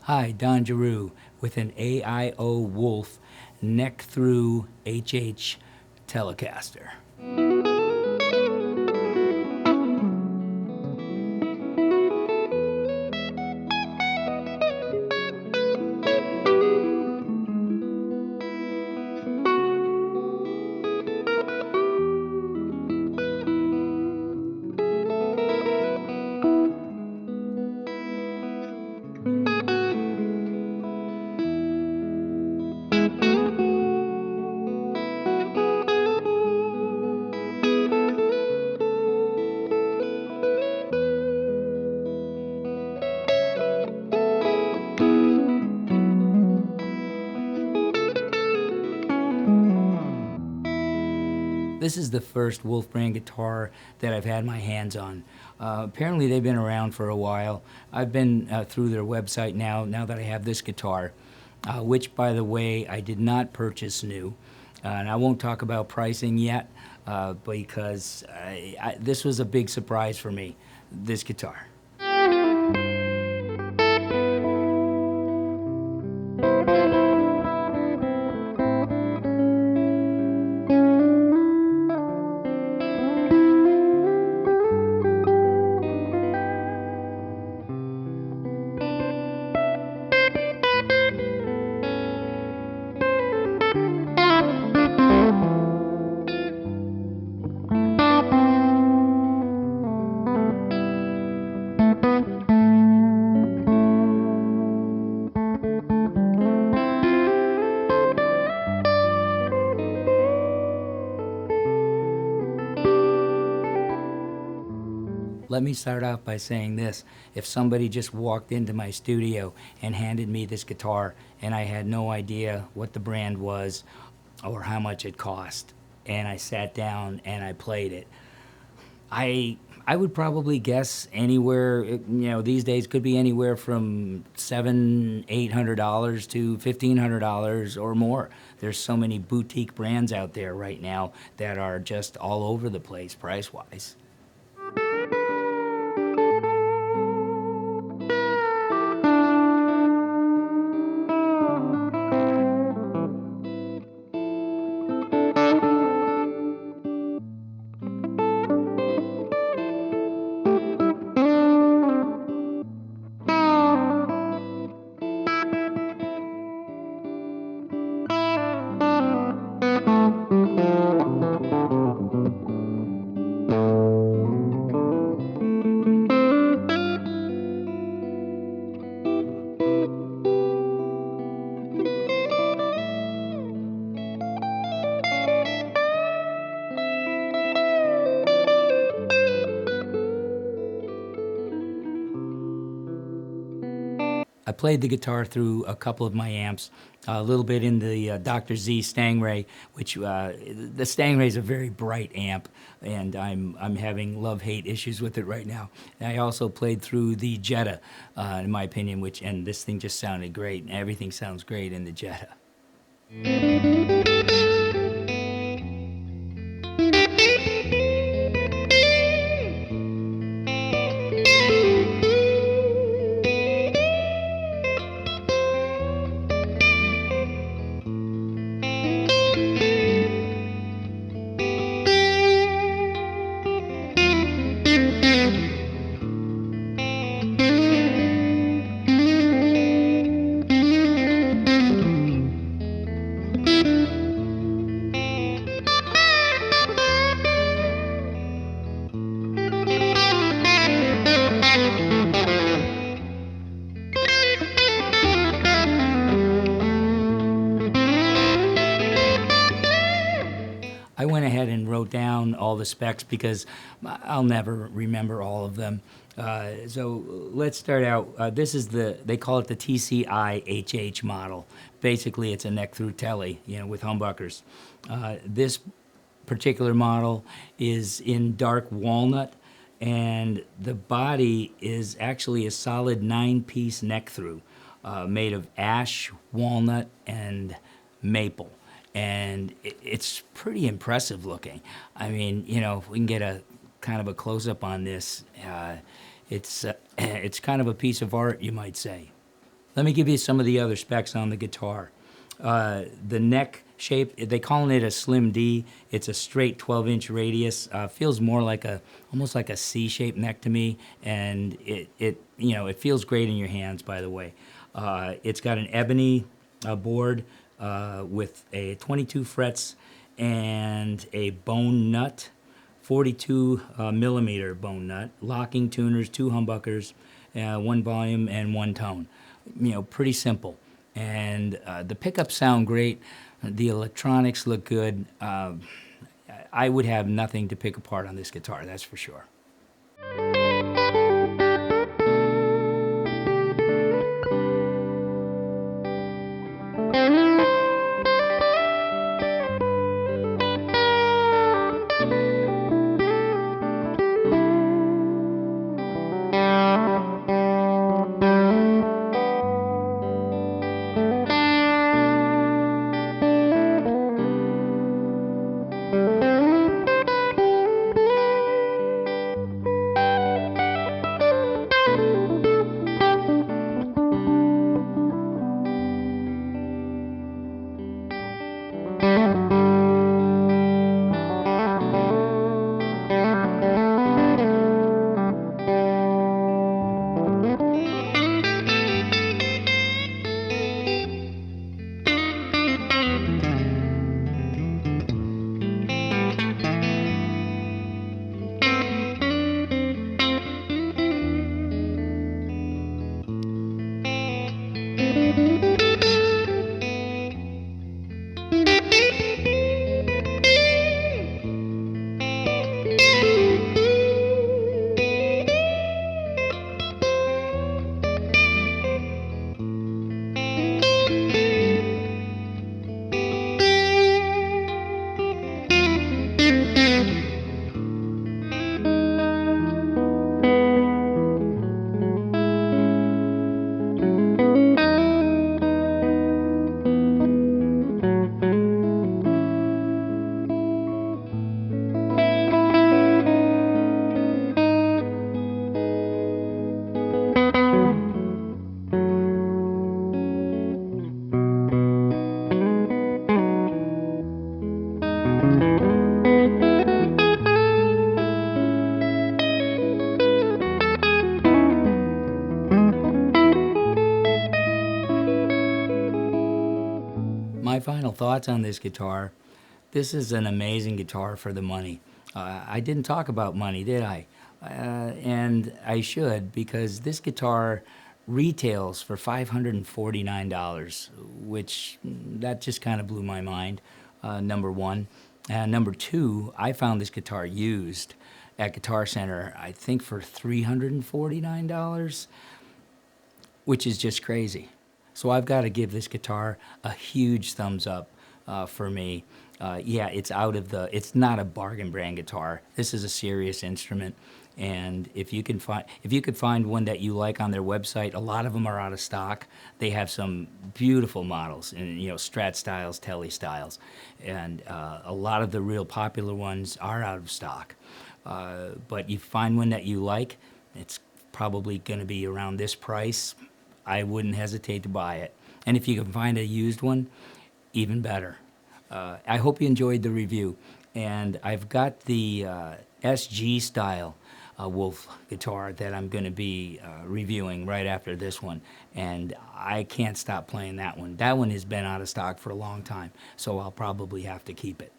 Hi, Don Giroux with an AIO Wolf neck-through HH Telecaster. This is the first Wolf brand guitar that I've had my hands on. Apparently they've been around for a while. I've been through their website now that I have this guitar, which, by the way, I did not purchase new. And I won't talk about pricing yet because this was a big surprise for me, this guitar. Let me start off by saying this. If somebody just walked into my studio and handed me this guitar and I had no idea what the brand was or how much it cost, and I sat down and I played it, I would probably guess anywhere, these days could be anywhere from $700, $800 to $1,500 or more. There's so many boutique brands out there right now that are just all over the place price-wise. I played the guitar through a couple of my amps, a little bit in the Dr.Z Stang, which the Stang is a very bright amp, and I'm having love-hate issues with it right now. And I also played through the Jetta, in my opinion, and this thing just sounded great, and everything sounds great in the Jetta. I went ahead and wrote down all the specs because I'll never remember all of them. So let's start out. This is they call it the TCI-HH model. Basically, it's a neck-through telly, with humbuckers. This particular model is in dark walnut, and the body is actually a solid 9-piece neck-through made of ash, walnut, and maple. And it's pretty impressive looking. I mean, if we can get a kind of a close-up on this, it's kind of a piece of art, you might say. Let me give you some of the other specs on the guitar. The neck shape, they calling it a Slim D. It's a straight 12-inch radius. Feels more like almost like a C-shaped neck to me, and it feels great in your hands. By the way, it's got an ebony board with a 22 frets and a bone nut, 42 millimeter bone nut, locking tuners, 2 humbuckers, 1 volume and 1 tone. Pretty simple. And the pickups sound great. The electronics look good. I would have nothing to pick apart on this guitar, that's for sure. My final thoughts on this guitar. This is an amazing guitar for the money. I didn't talk about money, did I? And I should, because this guitar retails for $549, which that just kind of blew my mind, number one. Number two, I found this guitar used at Guitar Center, I think for $349, which is just crazy. So I've got to give this guitar a huge thumbs up for me. Yeah, it's not a bargain brand guitar. This is a serious instrument, and if you could find one that you like on their website, a lot of them are out of stock. They have some beautiful models, and Strat styles, Tele styles, and a lot of the real popular ones are out of stock. But you find one that you like, it's probably going to be around this price. I wouldn't hesitate to buy it. And if you can find a used one, even better. I hope you enjoyed the review. And I've got the SG style Wolf guitar that I'm going to be reviewing right after this one. And I can't stop playing that one. That one has been out of stock for a long time, so I'll probably have to keep it.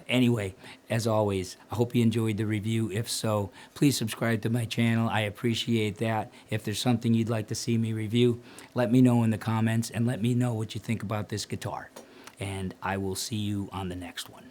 Anyway, as always, I hope you enjoyed the review. If so, please subscribe to my channel. I appreciate that. If there's something you'd like to see me review, let me know in the comments and let me know what you think about this guitar. And I will see you on the next one.